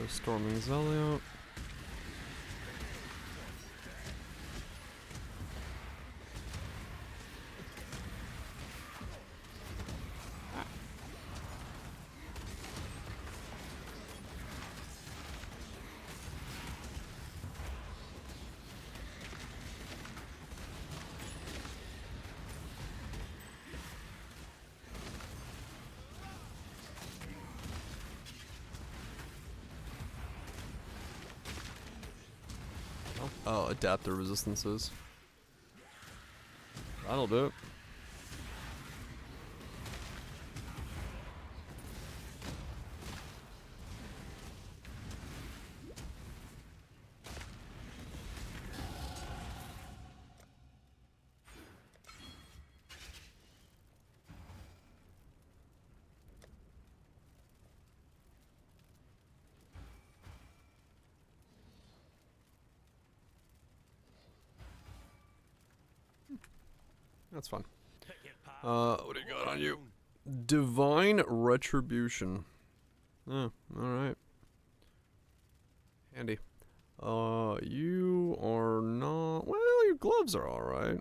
Storming Zelio. Oh, adapter resistances. That'll do it. That's fun. What do you got on you? Divine Retribution. Oh, alright. Handy. You are not... Well, your gloves are alright.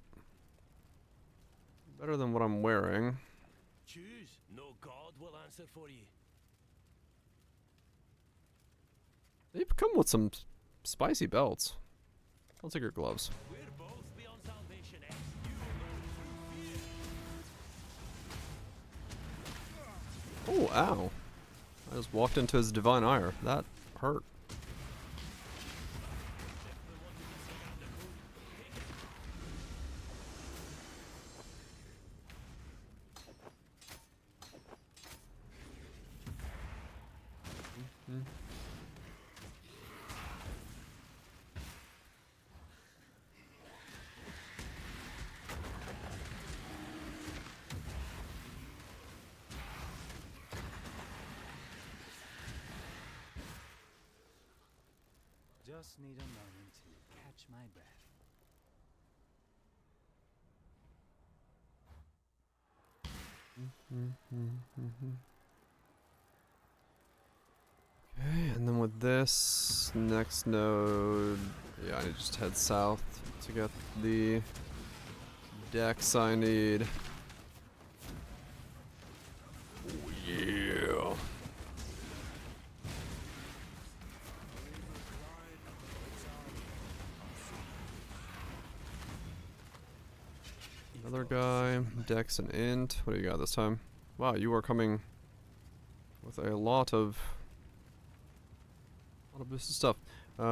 Better than what I'm wearing. Choose. No god will answer for you. They've come with some spicy belts. I'll take your gloves. We're both beyond salvation, X. Oh, ow. I just walked into his divine ire. That hurt. Just need a moment to catch my breath. Okay, and then with this next node, yeah, I need to just head south to get the dex I need. Oh, yeah. Another guy, dex and int. What do you got this time? Wow, you are coming with a lot of boosted stuff. Yeah.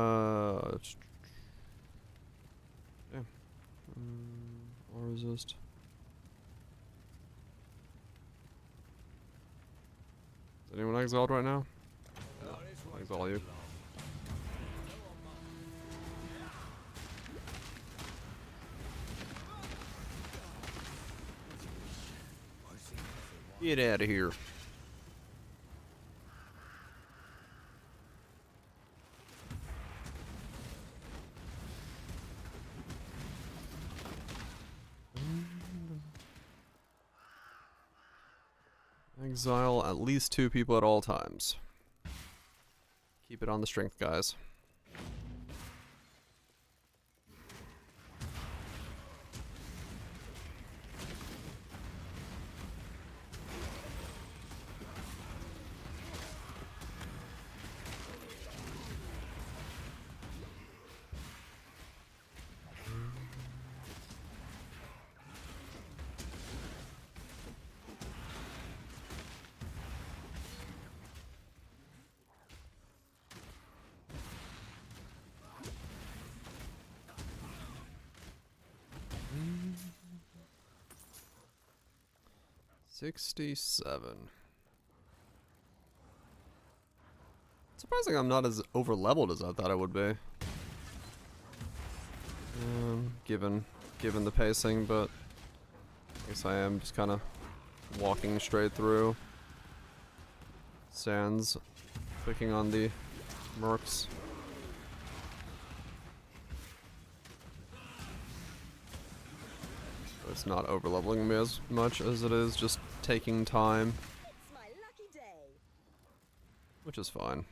Or resist. Is anyone exiled right now? No, I'll exile you. Get out of here. Exile at least 2 people at all times. Keep it on the strength, guys. $67. Surprising I'm not as over-leveled as I thought I would be. Given the pacing, but I guess I am just kind of walking straight through. Sans clicking on the mercs. It's not overleveling me as much as it is just taking time, It's my lucky day. which is fine.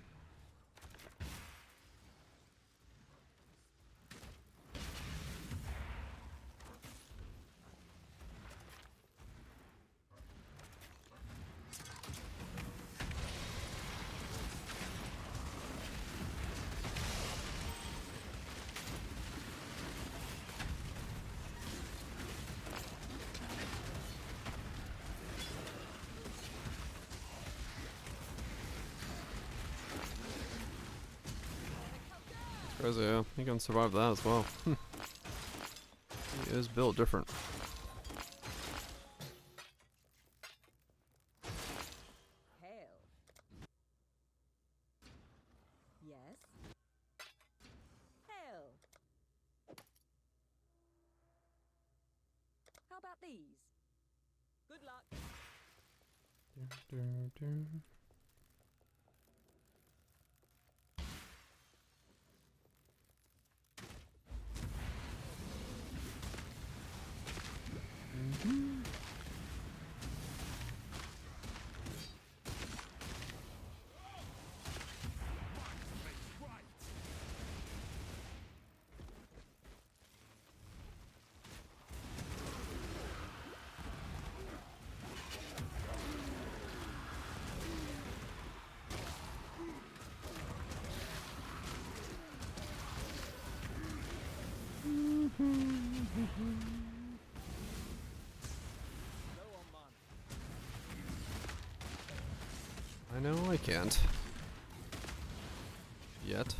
Crazy, yeah. He can survive that as well. He is built different. Hail. Yes. Hail. How about these? Good luck. I know I can't. Yet.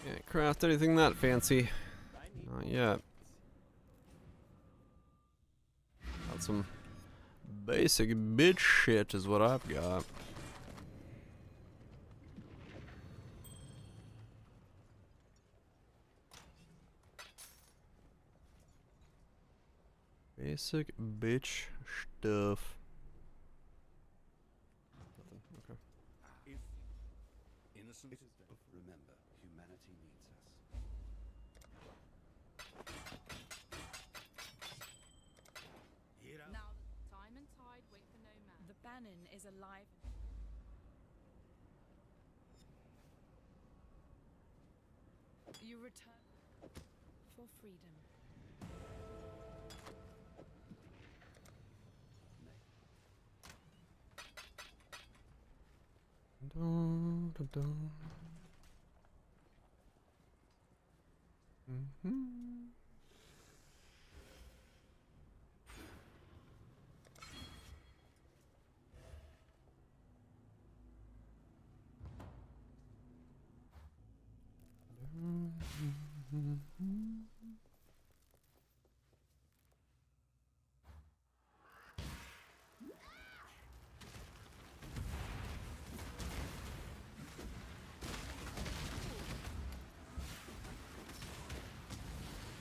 Can't craft anything that fancy. Not yet. Got some basic bitch shit is what I've got. Basic bitch stuff. Nothing. Okay. Innocent is dead. Remember, humanity needs us. Now, time and tide wait for no man. The Bannon is alive. You return for freedom. Dun, dun, dun.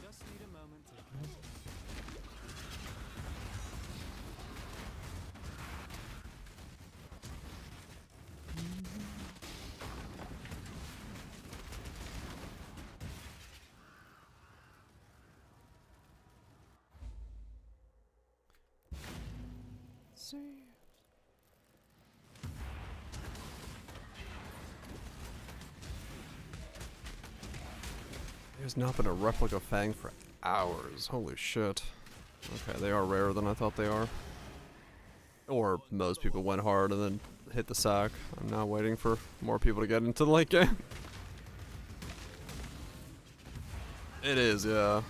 Just need a moment to See. There's not been a replica Fang for hours. Holy shit. Okay, they are rarer than I thought they are. Or most people went hard and then hit the sack. I'm now waiting for more people to get into the late game. It is, yeah.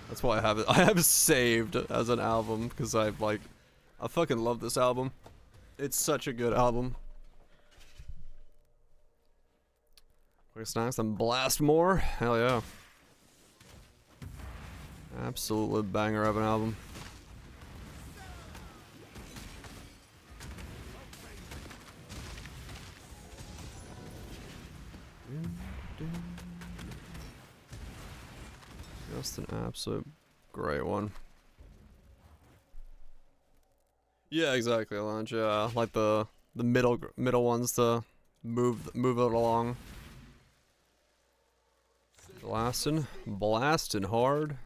That's why I have it. I have it saved as an album because I fucking love this album. It's such a good album. Quick snacks and blast more. Hell yeah. Absolutely banger of an album. Just an absolute great one. Yeah, exactly, Lunch. Yeah, like the middle ones to move it along. Blasting hard.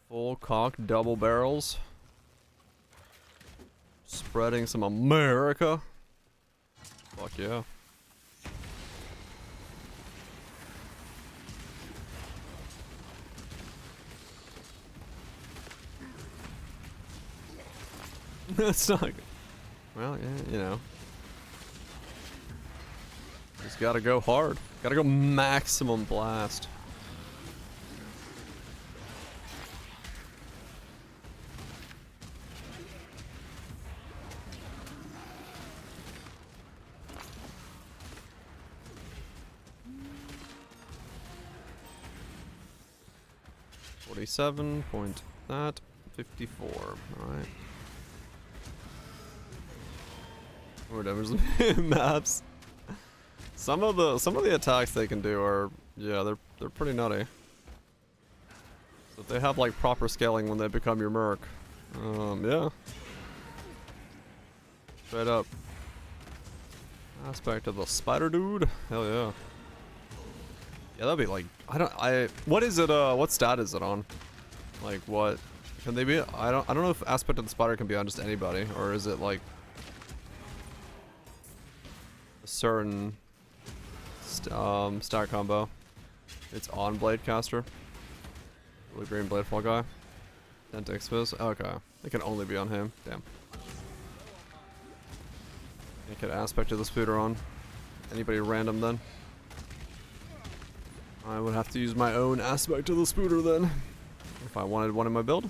Full cock double barrels. Spreading some America. Fuck yeah. That's not good. Well, yeah, you know. Just gotta go hard. Gotta go maximum blast. $47 point that 54. Alright. More damage than maps. Some of the attacks they can do are, yeah, they're pretty nutty. So if they have like proper scaling when they become your merc. Yeah. Straight up. Aspect of the spider dude. Hell yeah. Yeah, that'd be like, what is it, what stat is it on? Like what, can they be, I don't know if aspect of the spider can be on just anybody, or is it like a certain stat combo? It's on blade caster. Blue green blade fall guy. Dentic Fizz. Okay. It can only be on him. Damn. Make it aspect of the spooter on. Anybody random then? I would have to use my own aspect of the spooter then. If I wanted one in my build.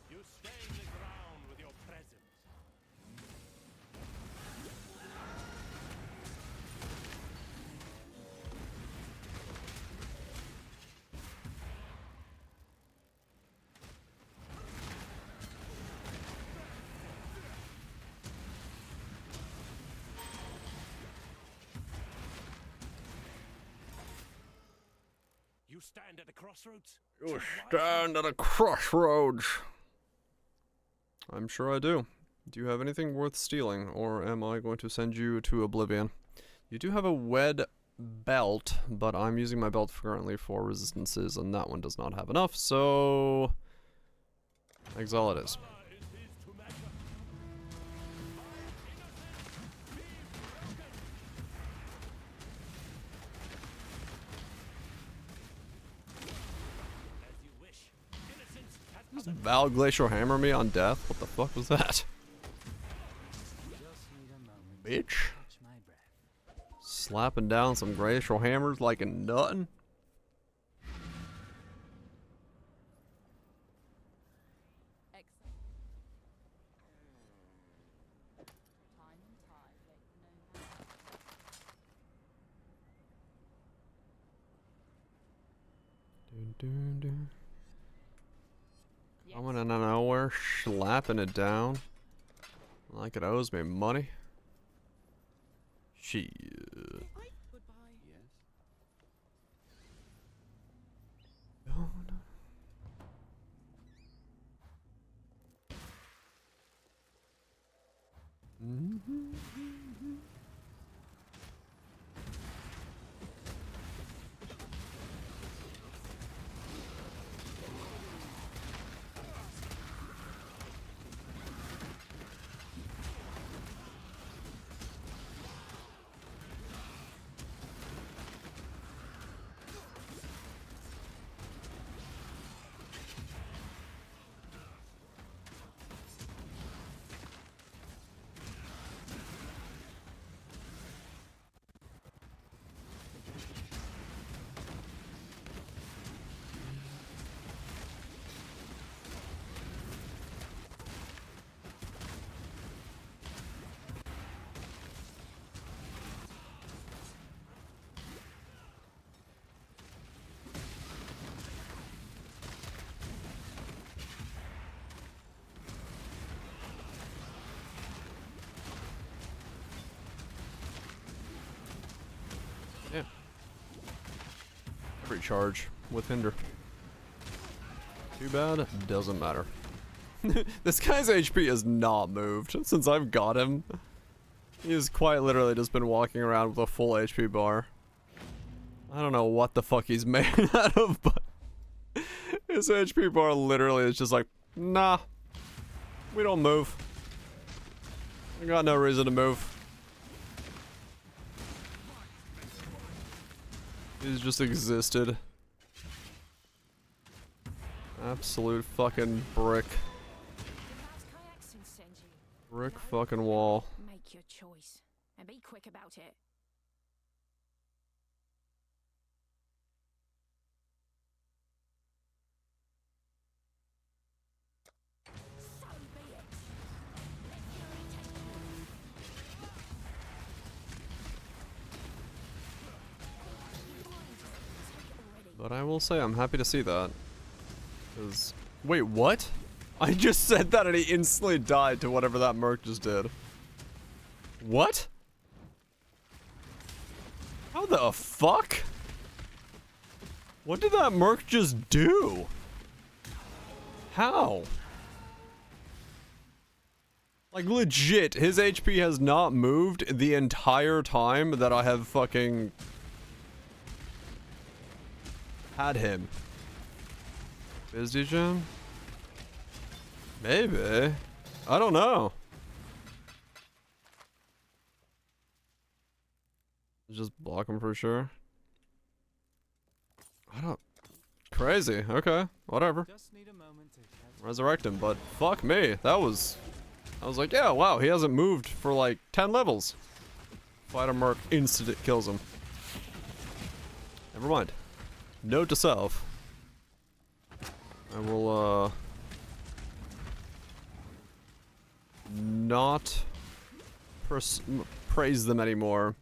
You stain the ground with your presence. You stand at a crossroads? You stand at a crossroads. I'm sure I do. Do you have anything worth stealing, or am I going to send you to oblivion? You do have a wed belt, but I'm using my belt currently for resistances, and that one does not have enough, so exile it is. Does Val Glacial hammer me on death? What the fuck was that? Bitch. Slapping down some glacial hammers like a nuttin'. Coming in out of nowhere, slapping it down like it owes me money. Shit. Yes? Oh, no. recharge with Hinder. Too bad, doesn't matter. This guy's HP has not moved since I've got him. He's quite literally just been walking around with a full HP bar. I don't know what the fuck he's made out of, but his HP bar literally is just like, nah, we don't move. We got no reason to move. He's just existed. Absolute fucking brick. Brick fucking wall. Make your choice and be quick about it. So be it. But I will say I'm happy to see that. 'Cause wait, what? I just said that and he instantly died to whatever that merc just did. What? How the fuck? What did that merc just do? How? Like legit, his HP has not moved the entire time that I have fucking had him. Busy Jim? Maybe. I don't know. Just block him for sure. I don't... Crazy. Okay. Whatever. Just need a moment to catch Resurrect him, but fuck me. That was... I was like, yeah, wow, he hasn't moved for like 10 levels. Fight a merc, instant kills him. Never mind. Note to self. I will, not praise them anymore.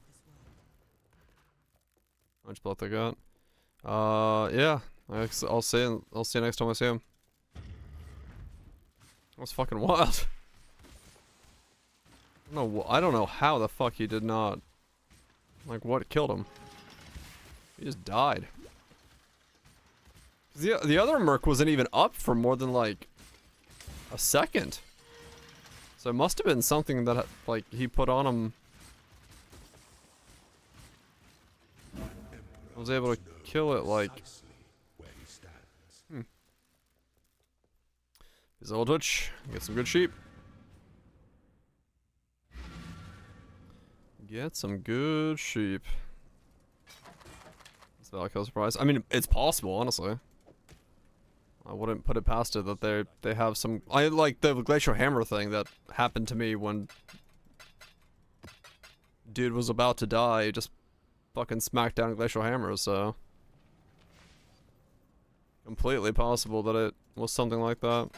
How much blood they got? Yeah. I'll see you next time I see him. That was fucking wild. I don't know how the fuck he did not... Like, what killed him? He just died. The other merc wasn't even up for more than, like, a second. So it must have been something that, like, he put on him. I was able to kill it, like... His old Twitch. Get some good sheep. Get some good sheep. Is that like a surprise? I mean, it's possible, honestly. I wouldn't put it past it that they have some... I like the glacial hammer thing that happened to me when... Dude was about to die, he just fucking smacked down glacial hammers, so... Completely possible that it was something like that.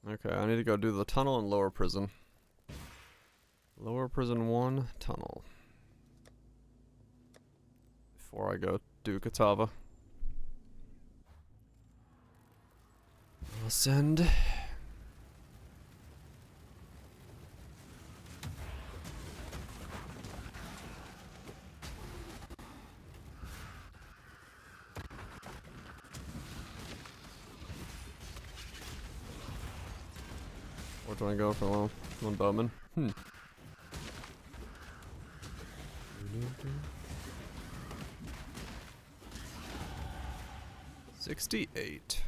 Okay, I need to go do the tunnel in lower prison. Lower prison 1, tunnel. Before I go do Katava. Ascend. Where do I go for one bowman? 68.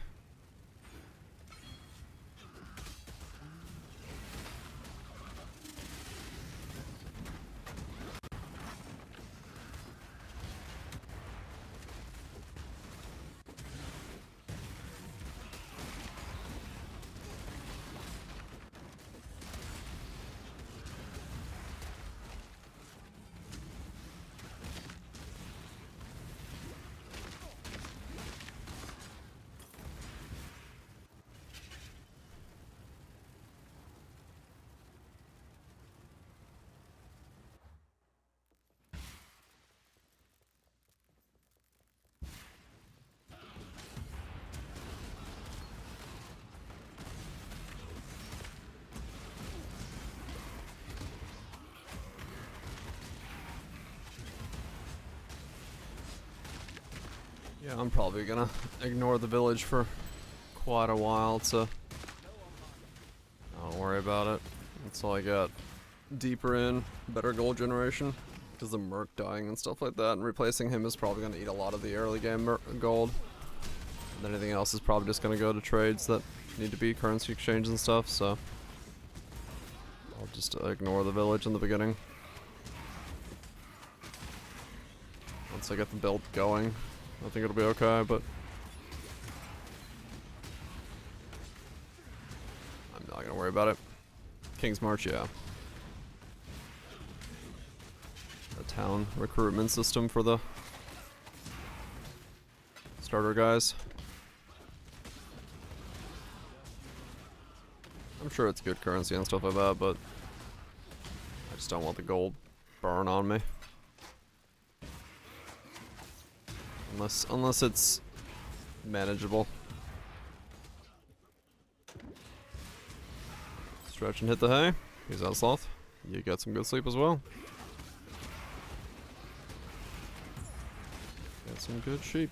Yeah, I'm probably gonna ignore the village for quite a while to... Don't worry about it. Until I get deeper in, better gold generation. Because the Merc dying and stuff like that, and replacing him is probably gonna eat a lot of the early game gold. And anything else is probably just gonna go to trades that need to be currency exchange and stuff, so... I'll just ignore the village in the beginning. Once I get the build going, I think it'll be okay, but... I'm not gonna worry about it. King's March, yeah. A town recruitment system for the starter guys. I'm sure it's good currency and stuff like that, but I just don't want the gold burn on me. Unless it's manageable. Stretch and hit the hay. He's out sloth. You get some good sleep as well. Get some good sheep.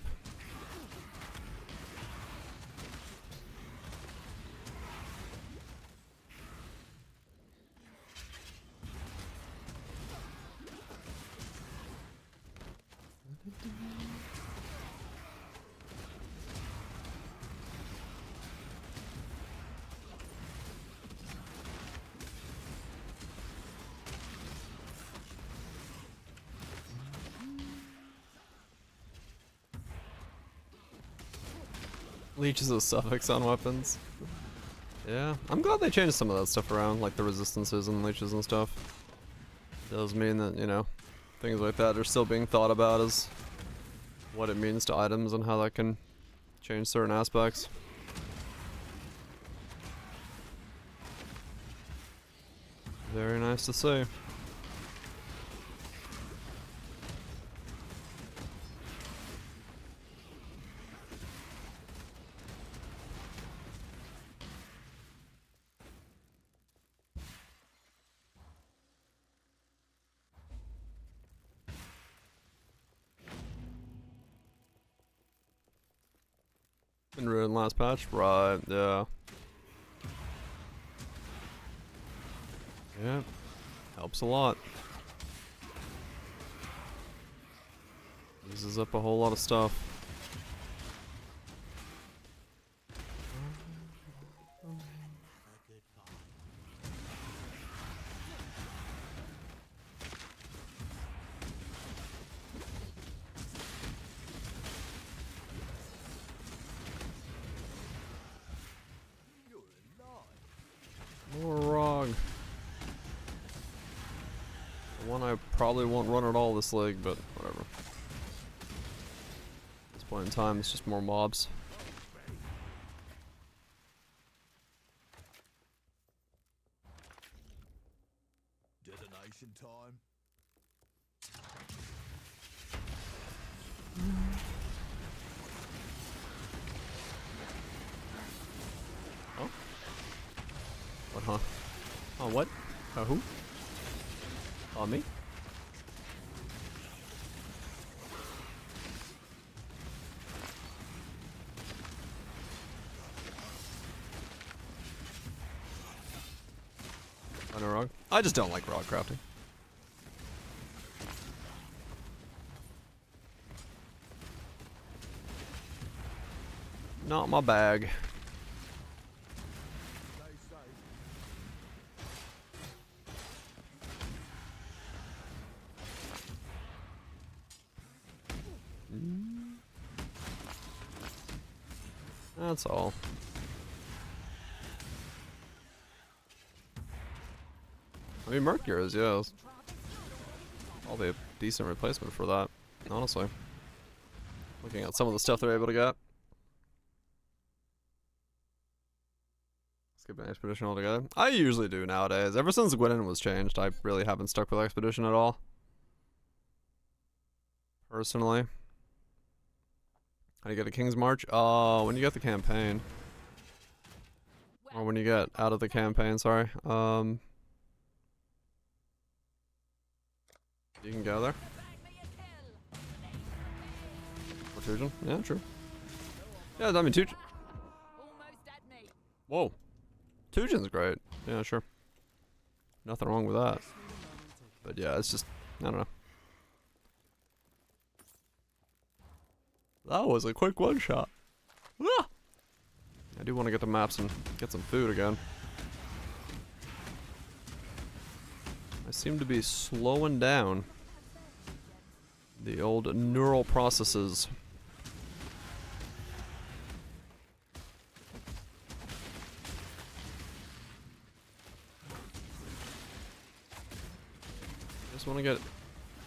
Leeches of suffix on weapons. Yeah, I'm glad they changed some of that stuff around, like the resistances and leeches and stuff. It does mean that, you know, things like that are still being thought about as what it means to items and how that can change certain aspects. Very nice to see. In Ruin last patch? Right, yeah. Yeah, helps a lot. Uses up a whole lot of stuff. More Rog. One I probably won't run at all this league, but whatever. At this point in time, it's just more mobs. Detonation time. Oh? What, huh? Oh, what? Who? On me? I know Rog. I just don't like Rog crafting. Not my bag. That's all. I mean, Mercure is, yeah. Probably a decent replacement for that, honestly. Looking at some of the stuff they're able to get. Skip an expedition altogether. I usually do nowadays. Ever since Gwynin was changed, I really haven't stuck with expedition at all. Personally. How do you get a King's March? Oh, when you get the campaign. Or when you get out of the campaign, sorry. You can go there. For Tujin? Yeah, true. Yeah, I mean, Tujin. Almost at me. Whoa. Tujin's great. Yeah, sure. Nothing wrong with that. But yeah, it's just, I don't know. That was a quick one shot. Ah! I do want to get the maps and get some food again. I seem to be slowing down the old neural processes. Just want to get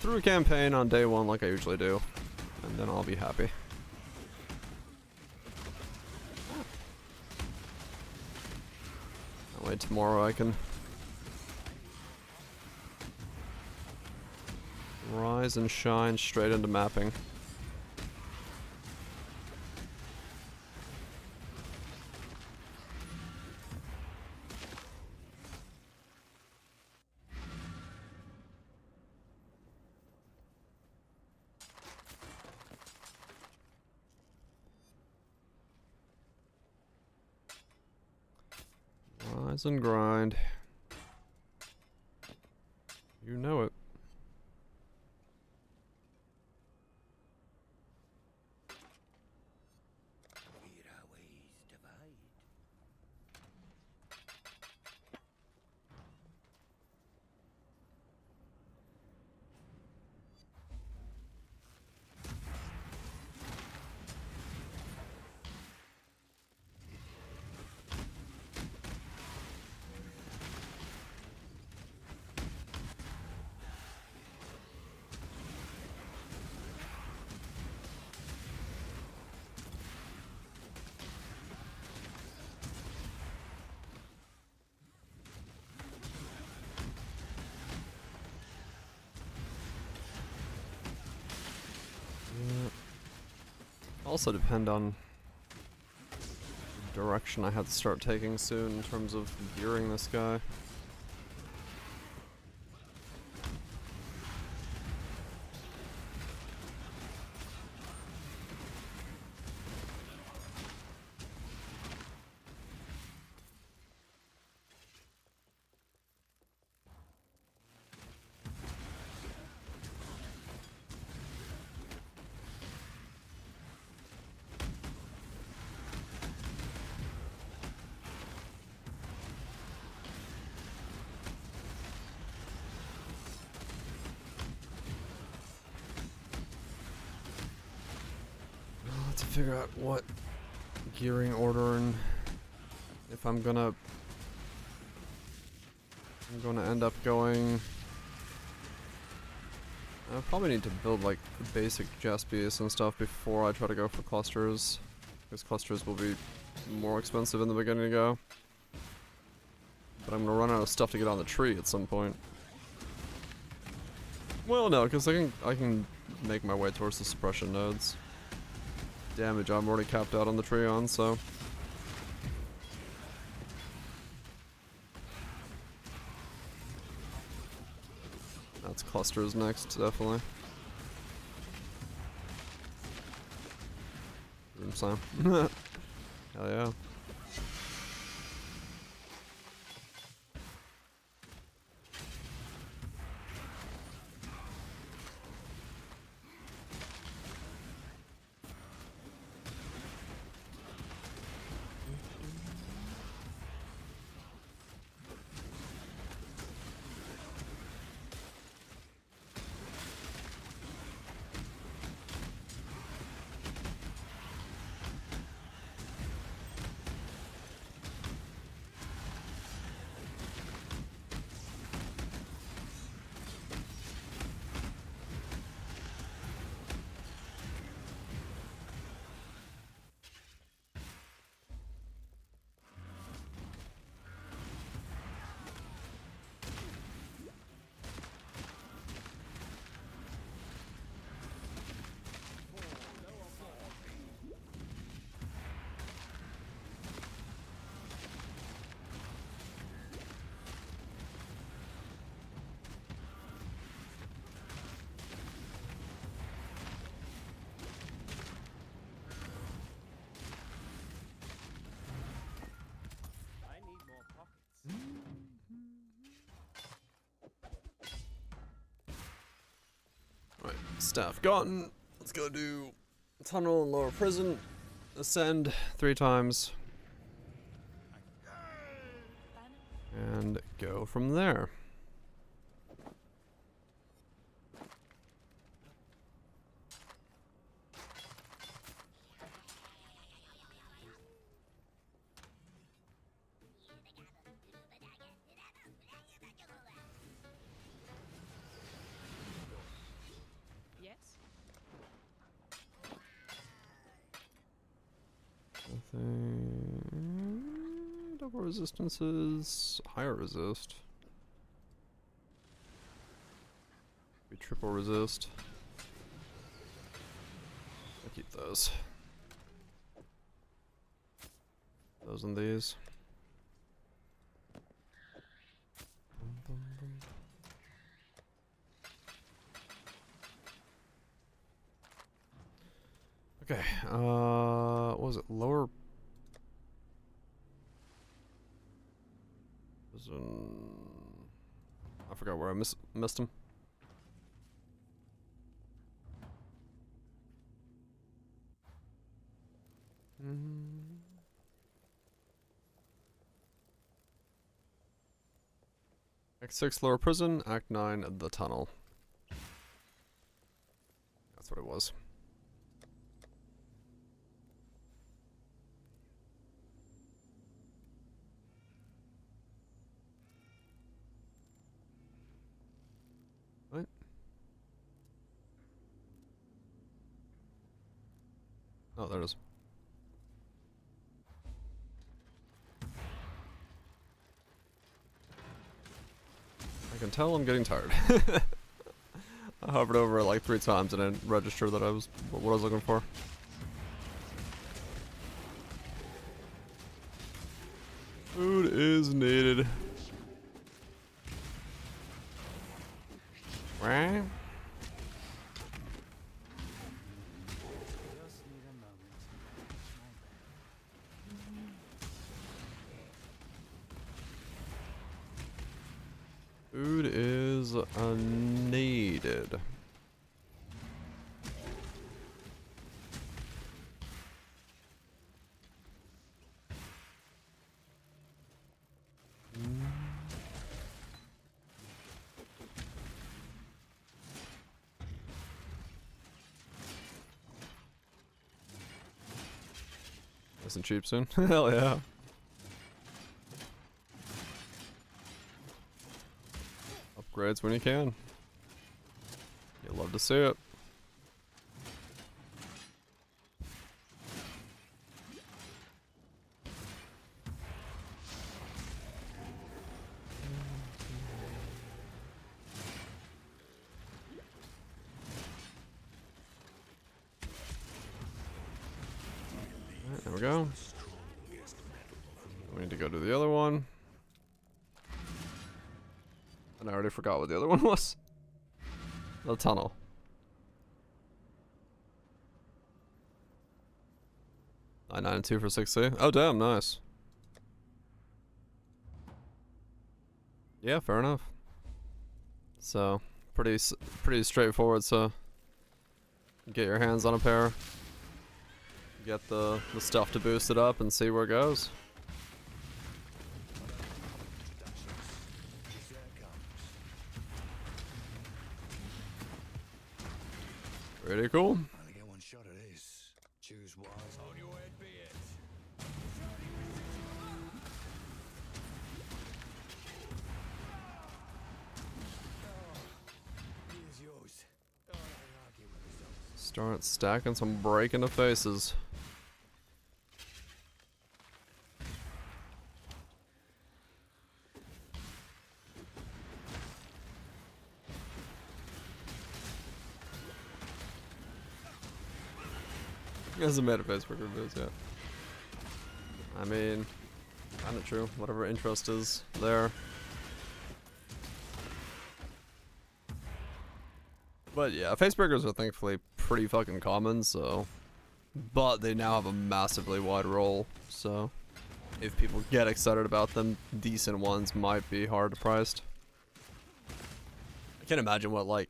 through a campaign on day one like I usually do, and then I'll be happy. That way tomorrow I can rise and shine straight into mapping. Rise and grind. You know it. Where our ways divide. Also depend on the direction I have to start taking soon in terms of gearing this guy. To figure out what gearing order and if I'm gonna end up going. I probably need to build like the basic Jaspies and stuff before I try to go for clusters, because clusters will be more expensive in the beginning to go. But I'm gonna run out of stuff to get on the tree at some point. Well, no, because I can make my way towards the suppression nodes. Damage I'm already capped out on the tree on, so. That's clusters next, definitely. Room slam. Hell yeah. Staff gotten. Let's go do tunnel and lower prison. Ascend 3 times. And go from there. Yes. Nothing. Double resistances. Higher resist. We triple resist. I'll keep those. Those and these. Okay, what was it? Lower prison. I forgot where I missed him. Act 6 lower prison, Act 9 the tunnel. That's what it was. What? Oh, there it is. I can tell I'm getting tired. I hovered over it like 3 times and didn't register that I was what I was looking for. Food is needed. Right? Just need a moment to catch my breath. Food is needed. Nice and cheap soon. Hell yeah. Upgrades when you can. You'll love to see it. Alright, there we go. We need to go to the other one. And I already forgot what the other one was. The tunnel. I 9 and 2 for 6C. Oh damn, nice. Yeah, fair enough. So pretty straightforward. So get your hands on a pair, get the stuff to boost it up, and see where it goes. Pretty cool. Only get one shot at this. Choose wise. On your head be it. Here's yours. Oh, I argue with results. Start stacking some break in the faces. As a meta Facebook reviews, yeah. I mean, kinda true. Whatever interest is there. But yeah, faceburgers are thankfully pretty fucking common, so. But they now have a massively wide role, so. If people get excited about them, decent ones might be hard priced. I can't imagine what, like,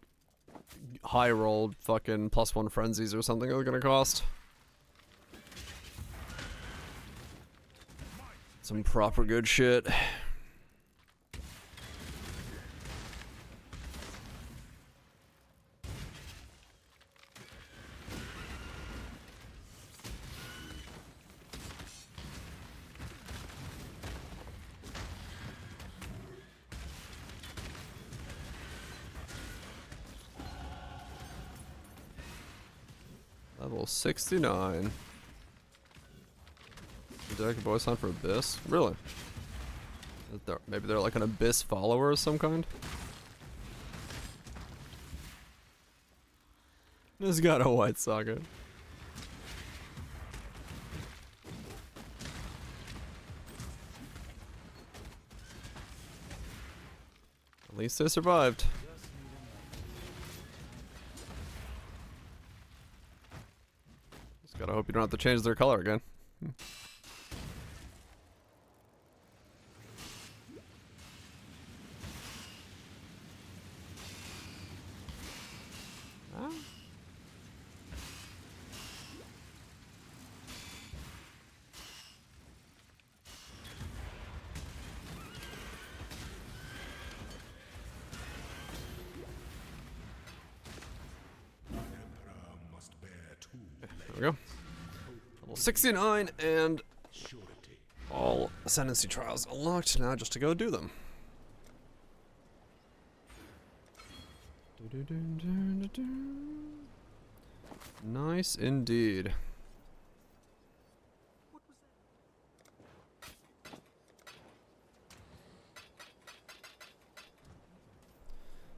high rolled fucking +1 frenzies or something are gonna cost. Some proper good shit. Level 69. Did I voice on for Abyss? Really? Maybe they're like an Abyss follower of some kind? This got a white socket. At least they survived. Just gotta hope you don't have to change their color again. There we go. Level 69 and all Ascendancy trials unlocked now just to go do them. Nice indeed.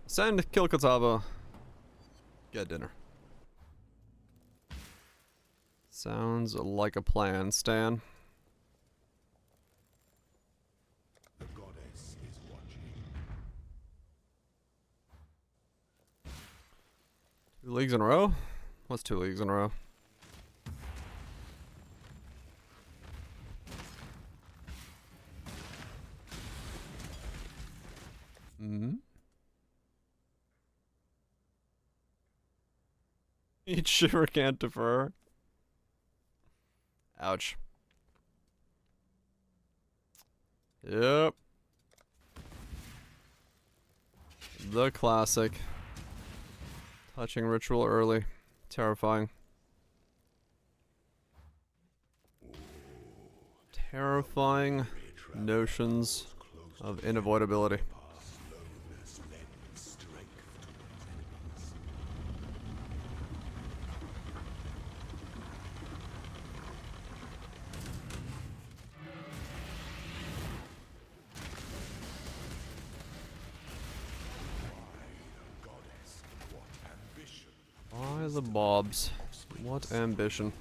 Ascend, kill Katava, get dinner. Sounds like a plan, Stan. The goddess is watching. 2 leagues in a row? What's 2 leagues in a row? Hmm? Each shiver can't defer. Ouch. Yep. The classic. Touching ritual early. Terrifying. Terrifying notions of unavoidability. By the bobs. What ambition.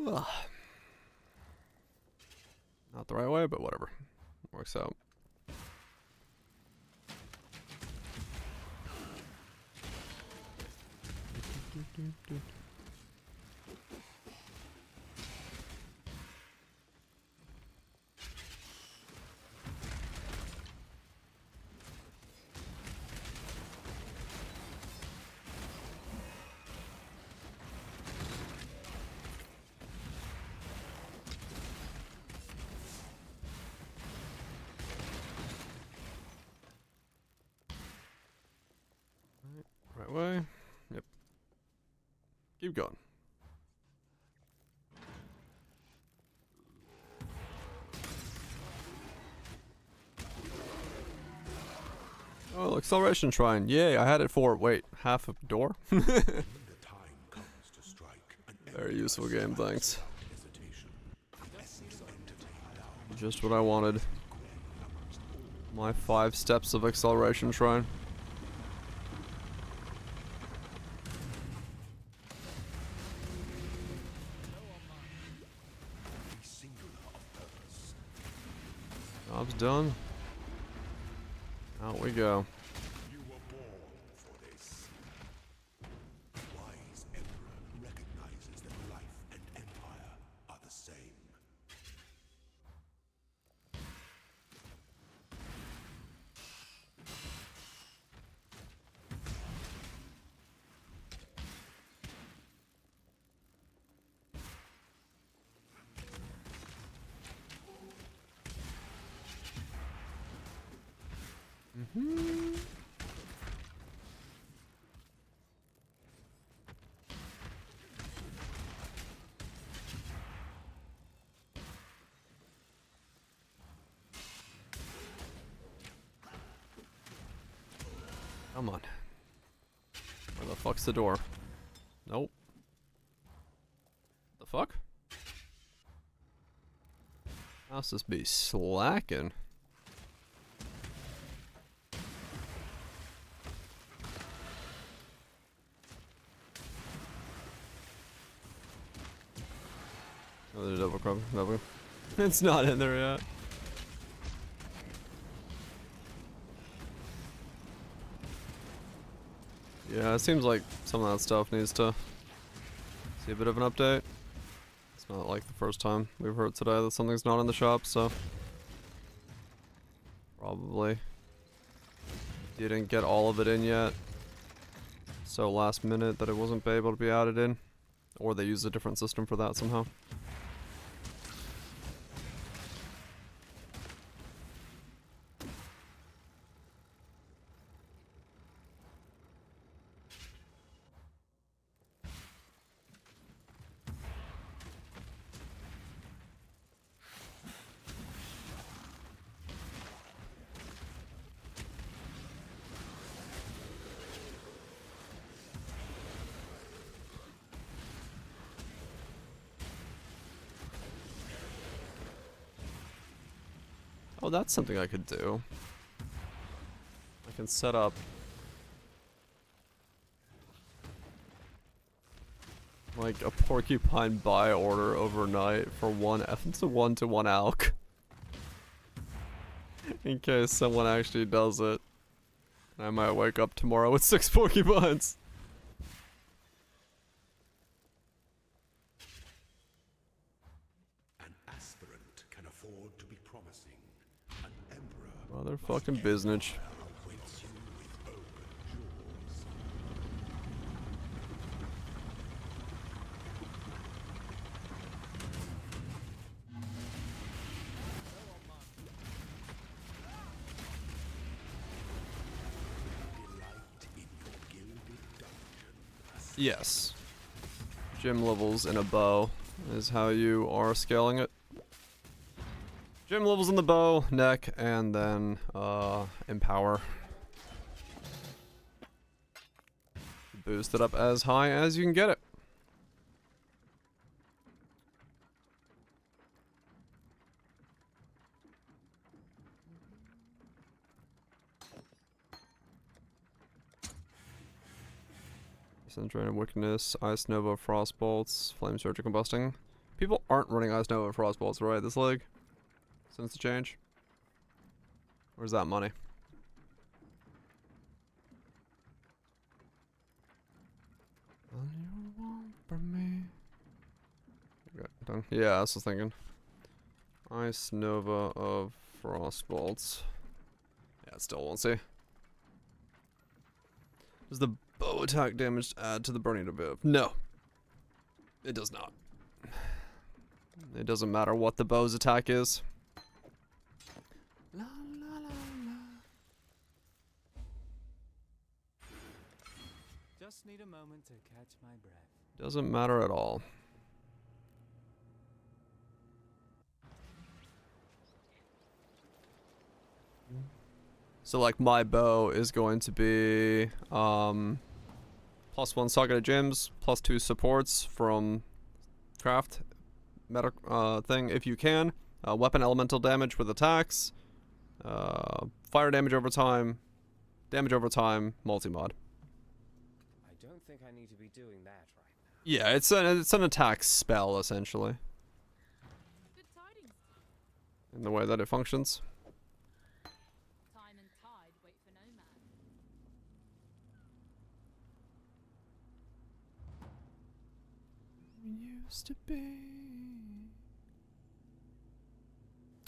Ugh. Not the right way, but whatever. Works out. Right way. Yep. Keep going. Oh, acceleration shrine. Yay, I had it for, wait, half a door? Very useful game, thanks. Just what I wanted. My 5 steps of acceleration shrine. Job's done. Out we go. You were born for this. Wise Emperor recognizes that life and empire are the same. Come on. Where the fuck's the door? Nope. The fuck? How's this be slacking? Oh, there's a double crumb. Double. It's not in there yet. Yeah, it seems like some of that stuff needs to see a bit of an update. It's not like the first time we've heard today that something's not in the shop, so probably didn't get all of it in yet. So last minute that it wasn't able to be added in, or they used a different system for that somehow. Oh, that's something I could do. I can set up like a porcupine buy order overnight for one one-to-one alk. In case someone actually does it. I might wake up tomorrow with 6 porcupines. An aspirant can afford to be promising. An emperor Motherfucking business. awaits you with open jaws. Delight in your gilded dungeon. Yes. Gym levels in a bow is how you are scaling it. Gym levels in the bow, neck, and then empower. Boost it up as high as you can get it. Drain of Wickedness, Ice Nova, Frost Bolts, Flame Surge, and Combusting. People aren't running Ice Nova, Frost Bolts, right, this leg? Since the change? Where's that money? Okay, done. Yeah, I was thinking. Ice Nova of Frost Bolts. Yeah, it still won't see. Does the bow attack damage add to the burning above? No. It does not. It doesn't matter what the bow's attack is. La, la, la, la. Just need a moment to catch my breath. Doesn't matter at all. So like my bow is going to be +1 socket of gems, +2 supports from craft meta thing if you can, weapon elemental damage with attacks, fire damage over time, multi-mod. I don't think I need to be doing that right now. Yeah, it's an attack spell essentially, Good tidings. in the way that it functions. Time and tide wait for no man. Used to be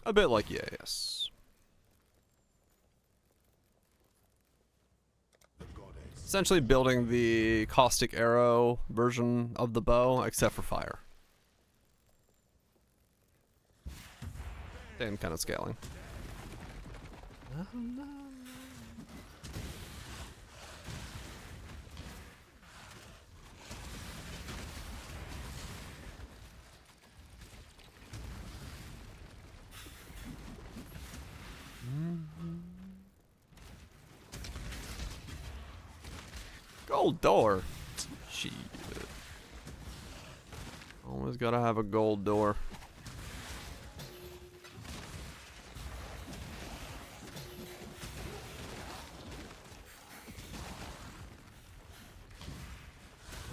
a bit like yes. The goddess. Essentially building the caustic arrow version of the bow, except for fire. Same kind of scaling. Gold door. Shit. Always gotta have a gold door.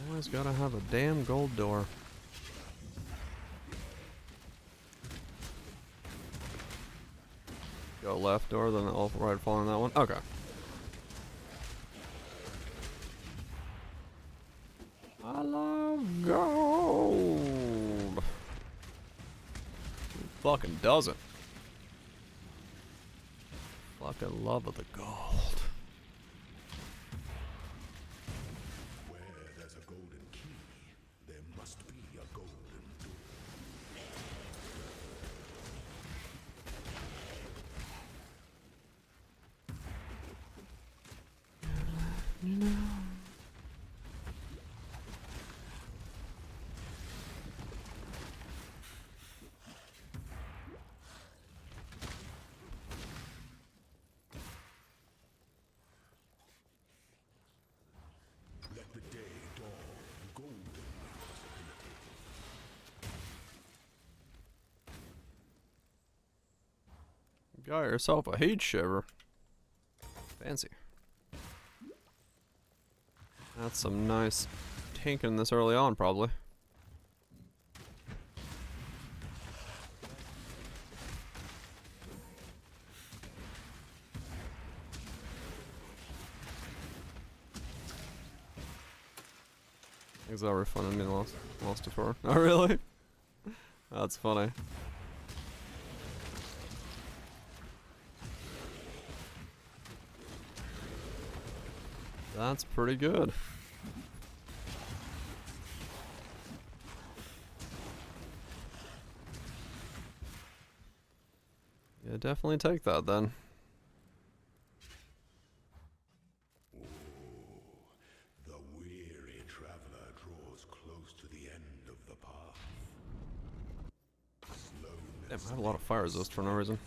Always gotta have a damn gold door. Go left door, then all right fall on that one. Okay. I love gold. Who fucking doesn't? Fucking love of the gold. Where there's a golden key, there must be a golden door. Let the day dawn, golden possibility. Got yourself a heat shiver. Fancy. That's some nice tanking this early on, probably. Things that were fun and me lost it for. Oh, really? That's funny. That's pretty good. Yeah, definitely take that then. The weary traveler draws close to the end of the path. Damn, I have a lot of fire resist for no reason.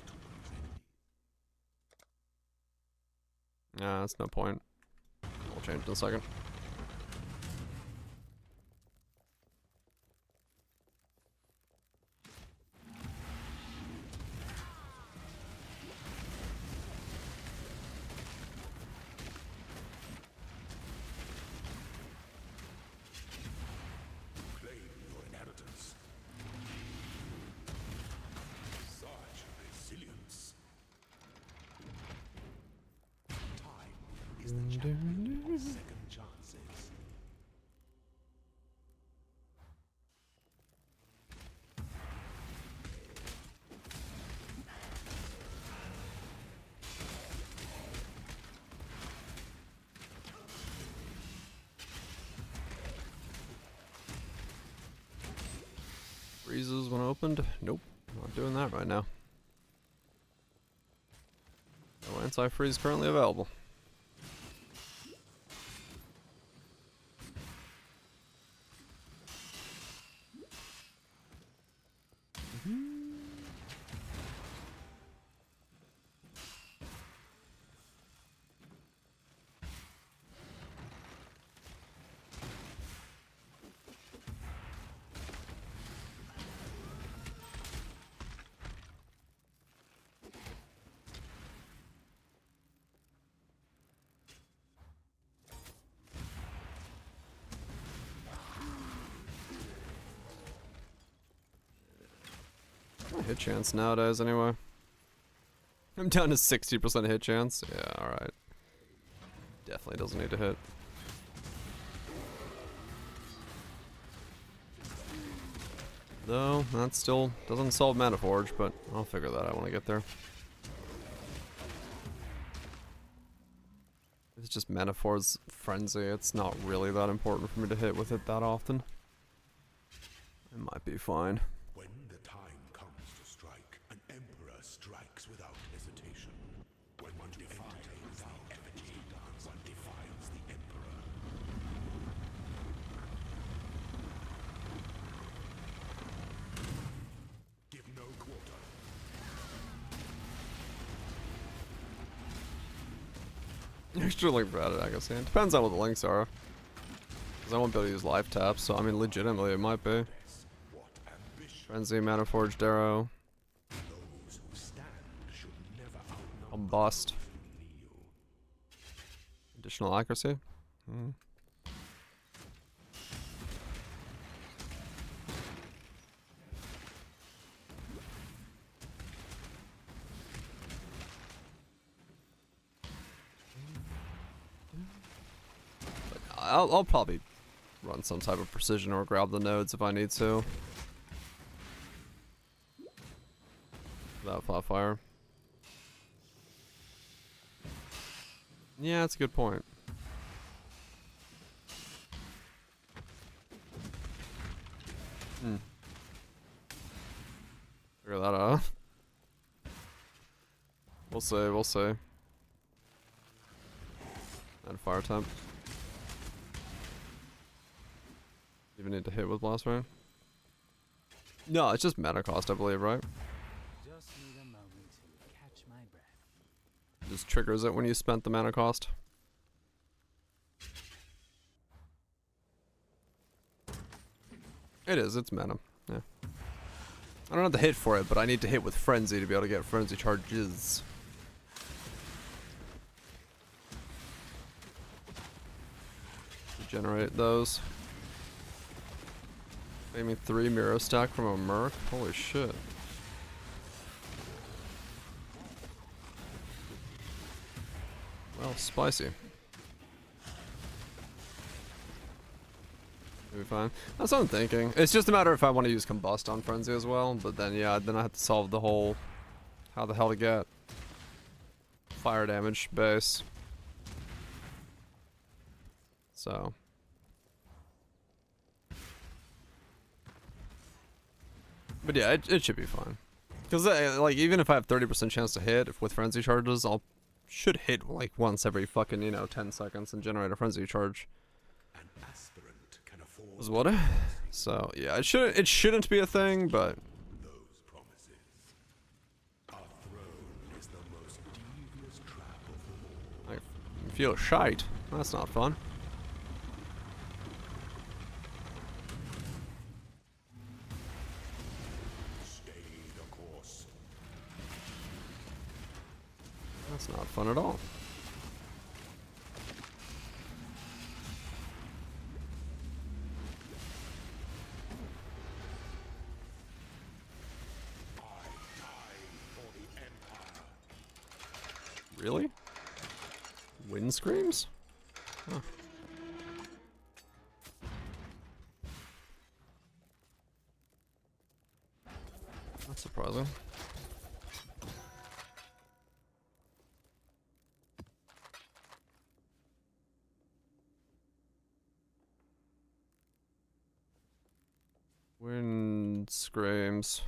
Nah, that's no point. I'll change in a second. Claim your inheritance. Such resilience. Time is the champion of second chances. Freezes when opened? Nope, not doing that right now. No anti-freeze currently available. hit chance nowadays anyway. I'm down to 60% hit chance. Yeah, alright. Definitely doesn't need to hit. Though, that still doesn't solve Mana Forge, but I'll figure that out when I get there. If it's just Mana Forge's Frenzy, it's not really that important for me to hit with it that often. It might be fine. When the time comes to strike, an emperor strikes without hesitation. When one defiles the effigy, one defiles the emperor. Give no quarter. Extra link for added accuracy. It depends on what the links are. Because I won't be able to use life taps, so I mean legitimately it might be. What ambition Frenzy, Mana Forge, Darrow. those who stand should never outnumber I'm bust. those who kneel. Additional accuracy. But I'll probably run some type of precision or grab the nodes if I need to. Without flat fire. Yeah, that's a good point. Figure that out. We'll see, we'll see. And fire temp. Even need to hit with Blast Rain? No, it's just mana cost, I believe, right? Just need a moment to catch my breath. Just triggers it when you spent the mana cost. It is, it's mana. Yeah. I don't have to hit for it, but I need to hit with Frenzy to be able to get Frenzy charges. Generate those. Maybe 3 Miro stack from a Merc? Holy shit. Well, spicy. Maybe fine. That's what I'm thinking. It's just a matter if I want to use Combust on Frenzy as well, but then yeah, then I have to solve the whole how the hell to get fire damage base. So but yeah, it should be fine. Because like even if I have 30% chance to hit with Frenzy charges, I'll should hit like once every fucking, you know, 10 seconds and generate a Frenzy charge. An aspirant can afford Is what? So yeah, it shouldn't be a thing, but those promises. Our throne is the most devious trap of all. I feel shite. That's not fun. Stay the course. That's not fun at all. I die for the Empire. Really? Wind screams? Huh. That's surprising. Wind screams.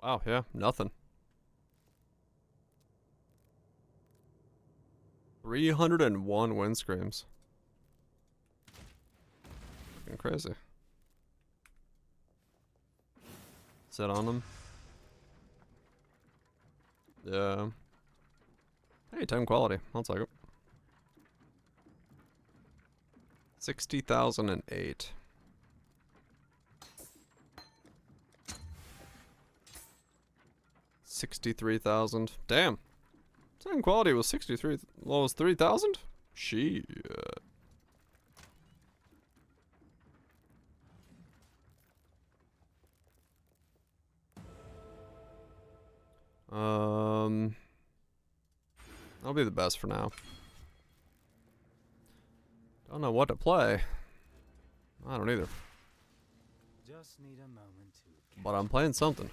Wow, yeah, nothing. 301 wind screams. Fucking crazy. Sit on them. Yeah. Hey, 10 quality. I'll take it. 60,008. $63,000. Damn. 10 quality was 63. Well, was 3,000? Shit. That'll be the best for now. Don't know what to play. I don't either. Just need a moment to But I'm playing something.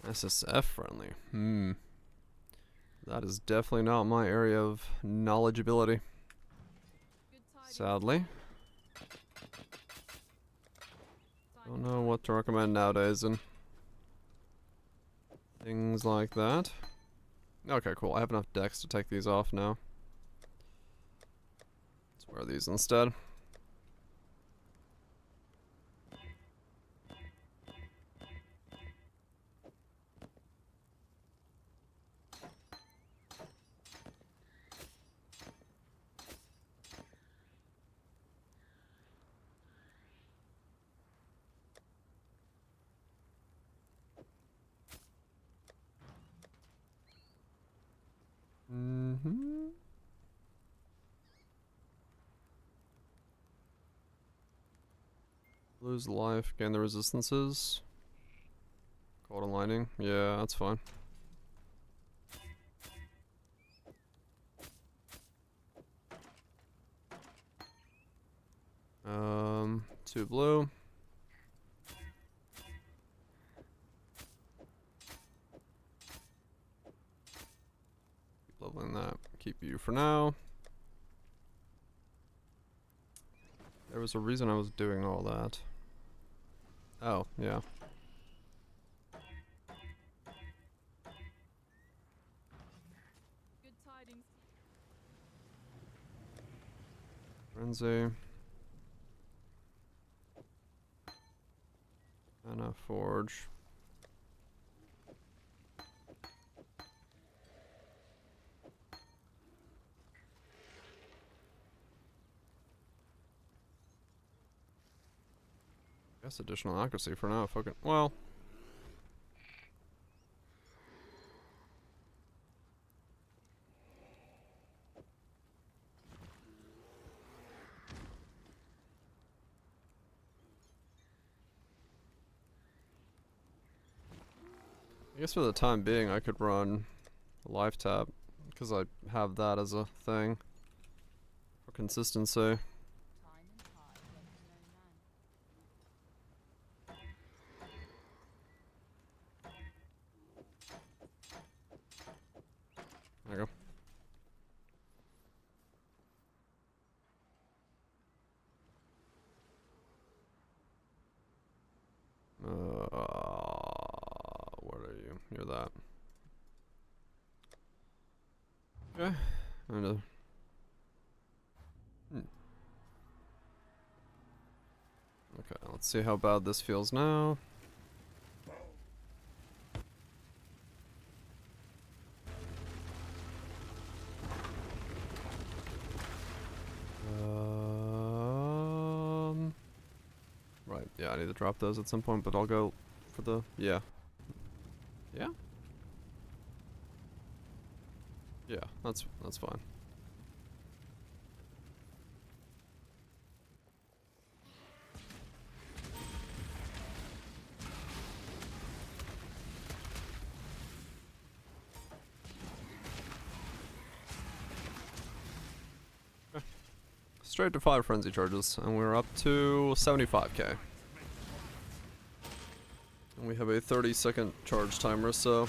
SSF friendly. That is definitely not my area of knowledgeability. Good tidings. Sadly. Don't know what to recommend nowadays and things like that. Okay, cool. I have enough decks to take these off now. Let's wear these instead. Lose life, gain the resistances. Golden lining. Yeah, that's fine. Two blue. Keep leveling that. Keep you for now. There was a reason I was doing all that. Oh, yeah. Good tidings. Frenzy. And a forge. Guess additional accuracy for now. Fucking well. I guess for the time being, I could run life tap because I have that as a thing for consistency. Time and tide went to no man. There you go. What are you? You're that. Okay. And okay, let's see how bad this feels now. Right, yeah, I need to drop those at some point, but I'll go for the, yeah. Yeah? Yeah, that's fine. Straight to 5 frenzy charges, and we're up to 75k. And we have a 30-second charge timer, so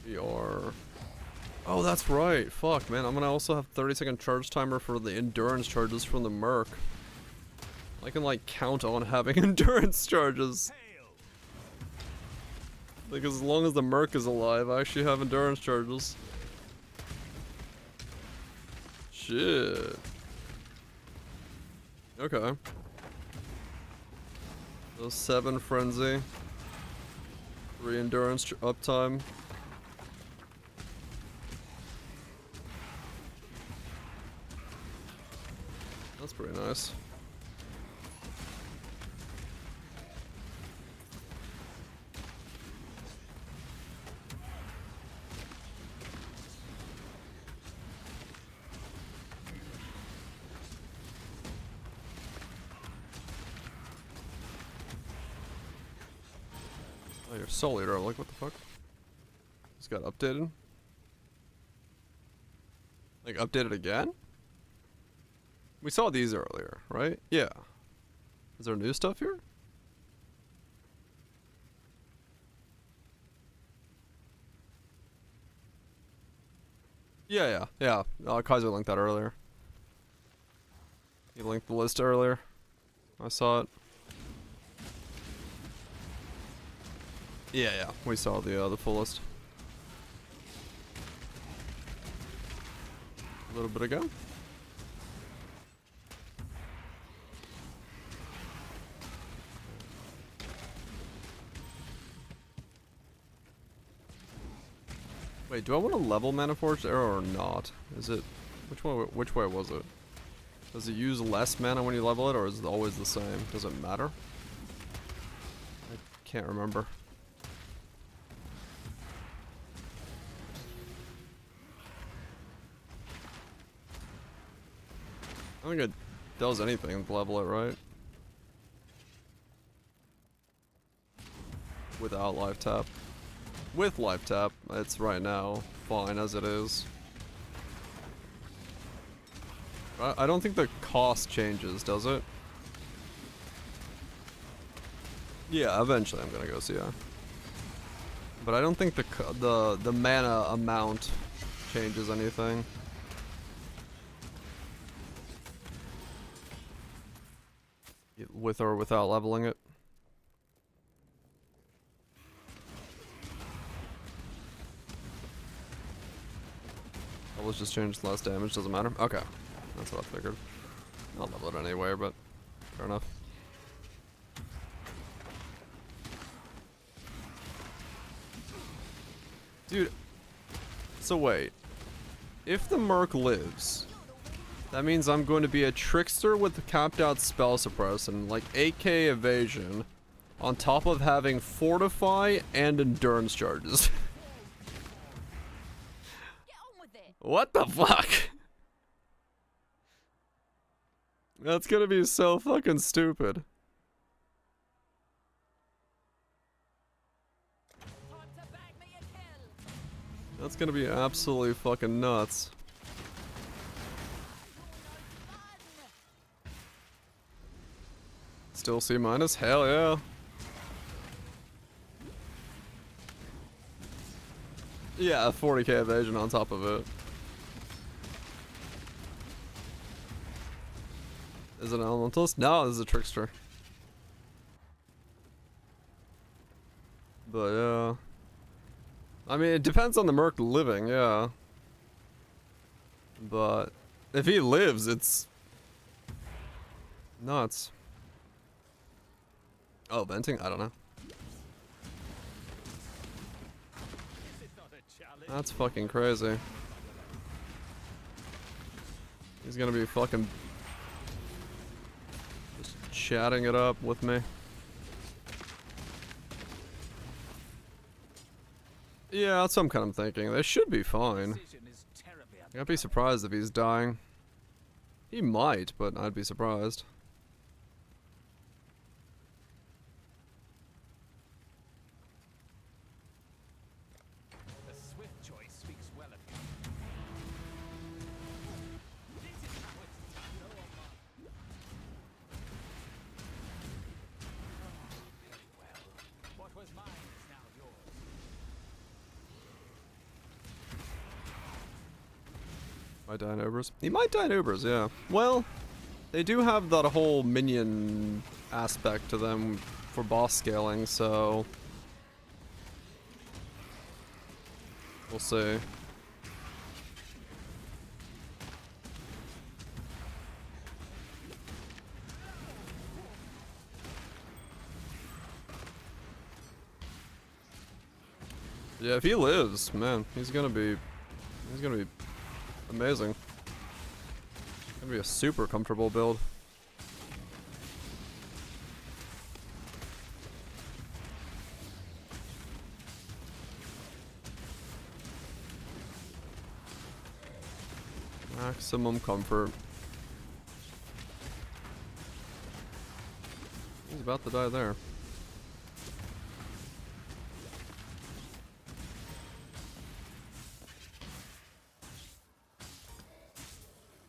we are. Oh, that's right. Fuck, man. I'm gonna also have 30-second charge timer for the endurance charges from the Merc. I can like count on having endurance charges. Like as long as the Merc is alive, I actually have endurance charges. Shit. Okay. So 7 frenzy. 3 endurance uptime. That's pretty nice. Oh, you're Soul Eater. Like, what the fuck? Just got updated? Like, updated again? We saw these earlier, right? Yeah. Is there new stuff here? Yeah. Kaiser linked that earlier. He linked the list earlier. I saw it. Yeah. We saw the full list. A little bit ago. Wait, do I want to level Mana Forged Arrow or not? Is it... Which way was it? Does it use less mana when you level it, or is it always the same? Does it matter? I can't remember. I don't think it does anything to level it, right? Without life tap. With life tap, it's right now fine as it is. I don't think the cost changes, does it? Yeah, eventually I'm gonna go see ya. But I don't think the mana amount changes anything. With or without leveling it. Levels just changed less damage, doesn't matter. Okay. That's what I figured. I'll level it anyway, but fair enough. Dude, so wait. If the Merc lives, that means I'm going to be a trickster with capped out spell suppression, like 8k evasion, on top of having fortify and endurance charges. What the fuck? That's gonna be so fucking stupid. That's gonna be absolutely fucking nuts. Still C minus? Hell yeah. Yeah, 40k evasion on top of it. Is it an elementalist? No, this is a trickster. But yeah. I mean, it depends on the Merc living, yeah. But if he lives, it's nuts. Oh, venting? I don't know. That's fucking crazy. He's gonna be fucking just chatting it up with me. Yeah, that's what I'm kind of thinking. They should be fine. I'd be surprised if he's dying. He might, but I'd be surprised. Might die in Ubers. He might die in Ubers, yeah. Well, they do have that whole minion aspect to them for boss scaling, so we'll see. Yeah, if he lives, man, he's gonna be amazing. Gonna Gonna be a super comfortable build. Maximum comfort. He's about to die there.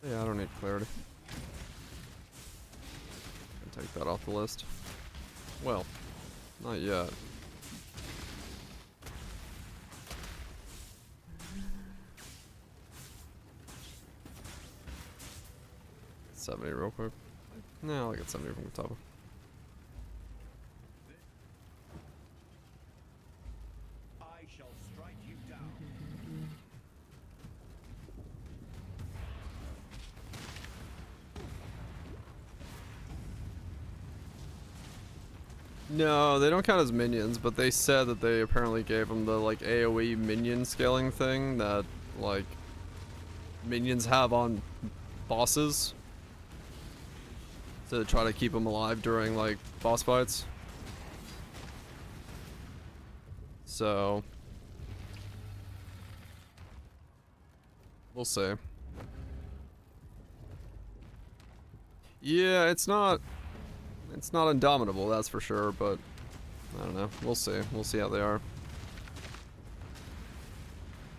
Yeah, I don't need clarity. Can take that off the list. Well, not yet. $70 real quick. No, I'll get 70 from the top. I shall strike you down. No, they don't count as minions, but they said that they apparently gave them the like AoE minion scaling thing that like minions have on bosses to try to keep them alive during like boss fights. So we'll see. Yeah, it's not indomitable, that's for sure, but I don't know. We'll see. We'll see how they are.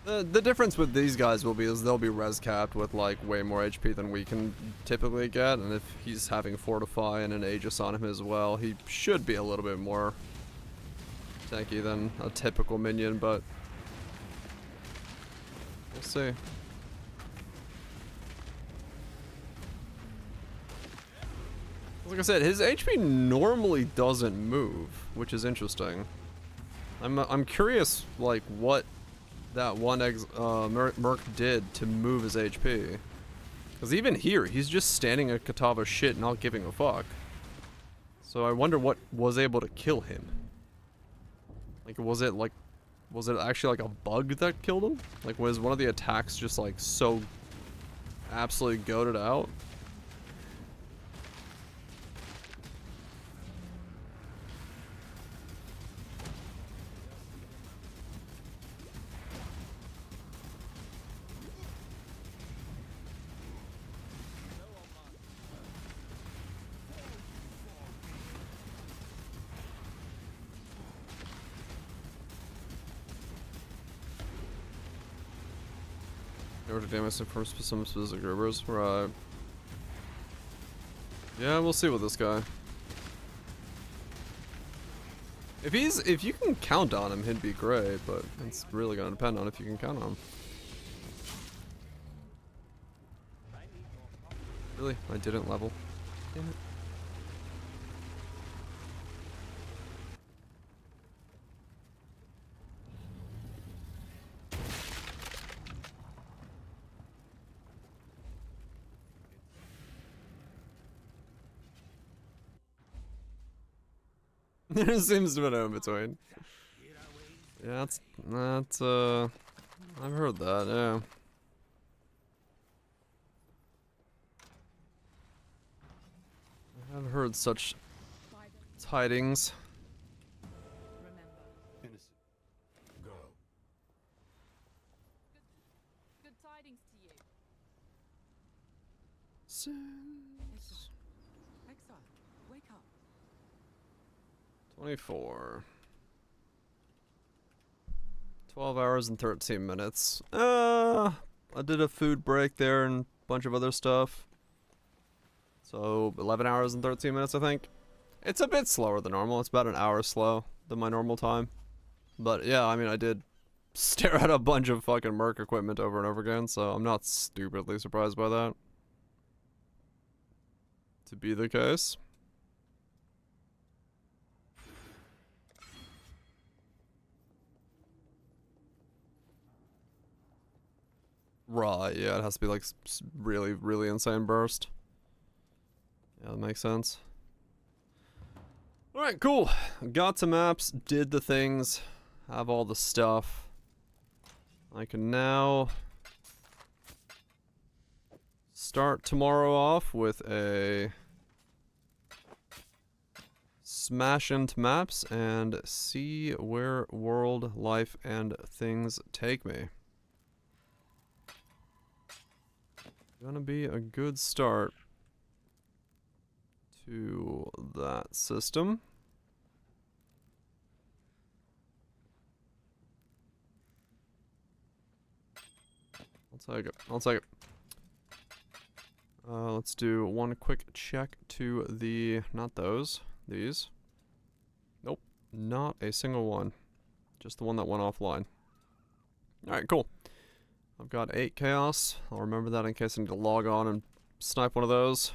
The difference with these guys will be is they'll be res capped with like way more HP than we can typically get, and if he's having Fortify and an Aegis on him as well, he should be a little bit more tanky than a typical minion, but we'll see. Like I said, his HP normally doesn't move, which is interesting. I'm curious, like, what that one Merc did to move his HP. Because even here, he's just standing at Katava's shit, not giving a fuck. So I wonder what was able to kill him. Like, was it actually like a bug that killed him? Like, was one of the attacks just like so absolutely goated out? Order damage from some specific rivers, right? Yeah, we'll see with this guy. If you can count on him, he'd be great, but it's really gonna depend on if you can count on him. Really? I didn't level. Damn it. There seems to be no in between. Yeah, that's I've heard that, yeah. I have heard such tidings. Innocent. Go. Good tidings to you. Exile, wake up. 24. 12 hours and 13 minutes. I did a food break there and a bunch of other stuff. So 11 hours and 13 minutes, I think. It's a bit slower than normal. It's about an hour slow than my normal time. But yeah, I mean, I did stare at a bunch of fucking Merc equipment over and over again, so I'm not stupidly surprised by that. To be the case. Right, yeah, it has to be like really, really insane burst. Yeah, that makes sense. Alright, cool. Got some maps, did the things, have all the stuff. I can now start tomorrow off with a smash into maps and see where world, life, and things take me. Gonna be a good start to that system. I'll take it. I'll take it. Let's do one quick check to the, not those, these. Nope, not a single one. Just the one that went offline. Alright, cool. I've got 8 chaos. I'll remember that in case I need to log on and snipe one of those.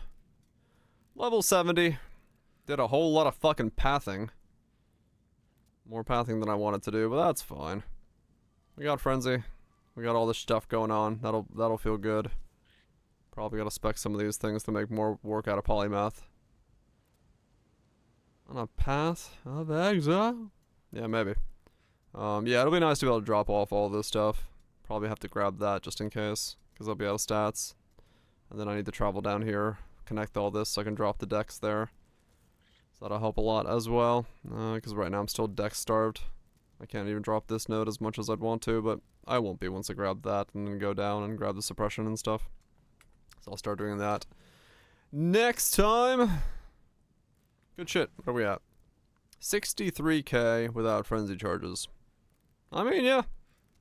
Level 70. Did a whole lot of fucking pathing. More pathing than I wanted to do, but that's fine. We got Frenzy. We got all this stuff going on. That'll feel good. Probably gotta spec some of these things to make more work out of polymath. On a path of exile? Yeah, maybe. Yeah, it'll be nice to be able to drop off all this stuff. Probably have to grab that just in case, because I'll be out of stats. And then I need to travel down here, connect all this so I can drop the decks there. So that'll help a lot as well, because right now I'm still deck starved. I can't even drop this node as much as I'd want to, but I won't be once I grab that and then go down and grab the suppression and stuff. So I'll start doing that next time. Good shit. Where are we at? 63k without frenzy charges. I mean, yeah,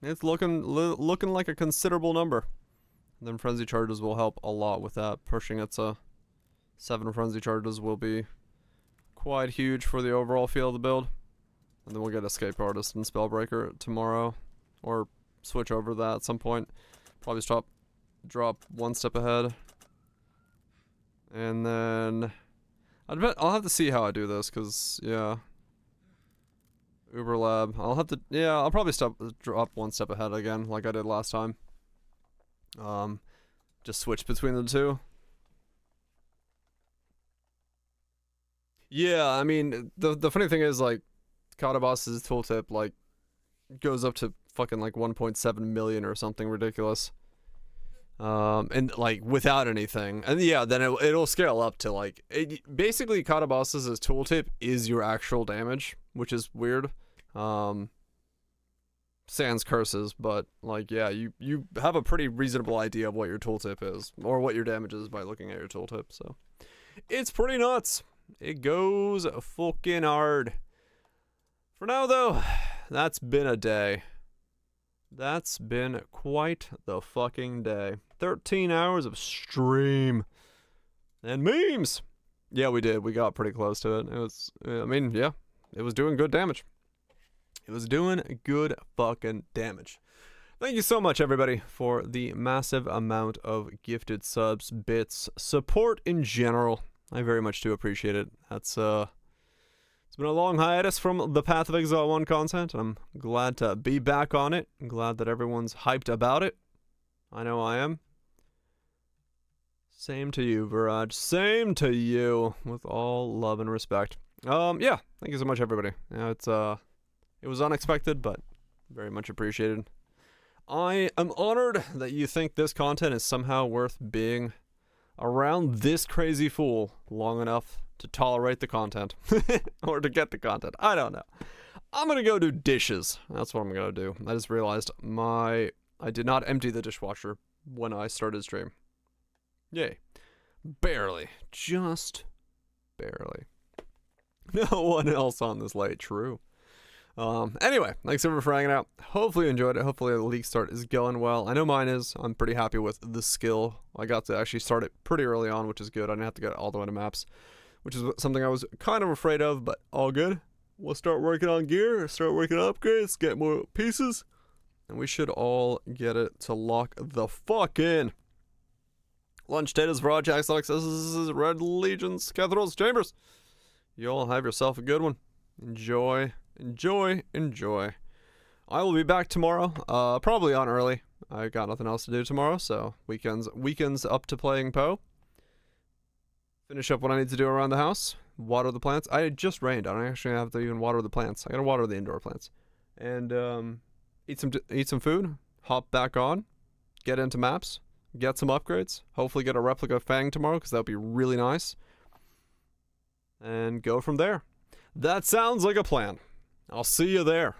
it's looking like a considerable number. And then frenzy charges will help a lot with that. Pushing it to 7 frenzy charges will be quite huge for the overall feel of the build. And then we'll get Escape Artist and Spellbreaker tomorrow, or switch over that at some point. Probably drop one step ahead. And then I'll have to see how I do this, cause yeah, Uber Lab. I'll probably drop one step ahead again, like I did last time. Just switch between the two. Yeah, I mean, the funny thing is, like, Kataboss's tooltip, like, goes up to fucking, like, 1.7 million or something ridiculous. And, like, without anything. And, yeah, then it'll scale up to, like, basically, Kataboss's tooltip is your actual damage, which is weird. Sans curses, but, like, yeah, you have a pretty reasonable idea of what your tooltip is, or what your damage is by looking at your tooltip, so. It's pretty nuts. It goes fucking hard. For now, though, that's been a day. That's been quite the fucking day. 13 hours of stream. And memes! Yeah, we did. We got pretty close to it. It was, I mean, yeah. It was doing good damage. It was doing good fucking damage. Thank you so much, everybody, for the massive amount of gifted subs, bits, support in general. I very much do appreciate it. That's, it's been a long hiatus from the Path of Exile 1 content. I'm glad to be back on it. I'm glad that everyone's hyped about it. I know I am. Same to you, Viraj. Same to you, with all love and respect. Yeah, thank you so much, everybody. Yeah, it was unexpected, but very much appreciated. I am honored that you think this content is somehow worth being around this crazy fool long enough to tolerate the content. Or to get the content. I don't know. I'm gonna go do dishes. That's what I'm gonna do. I just realized I did not empty the dishwasher when I started stream. Yay. Barely. Just barely. No one else on this late. True. Anyway, thanks everyone for hanging out. Hopefully you enjoyed it. Hopefully the league start is going well. I know mine is. I'm pretty happy with the skill. I got to actually start it pretty early on, which is good. I didn't have to get all the way to maps, which is something I was kind of afraid of, but all good. We'll start working on gear, start working on upgrades, get more pieces, and we should all get it to lock the fuck in. Lunch Taters, Rajax, Alex, this is Red Legions, Cathedrals, Chambers. You all have yourself a good one. Enjoy. Enjoy, enjoy. I will be back tomorrow, probably on early. I got nothing else to do tomorrow, so weekends up to playing Poe. Finish up what I need to do around the house. Water the plants. I just rained. I don't actually have to even water the plants. I gotta water the indoor plants. And eat some food. Hop back on. Get into maps. get some upgrades. Hopefully get a replica Fang tomorrow, because that would be really nice. And go from there. That sounds like a plan. I'll see you there.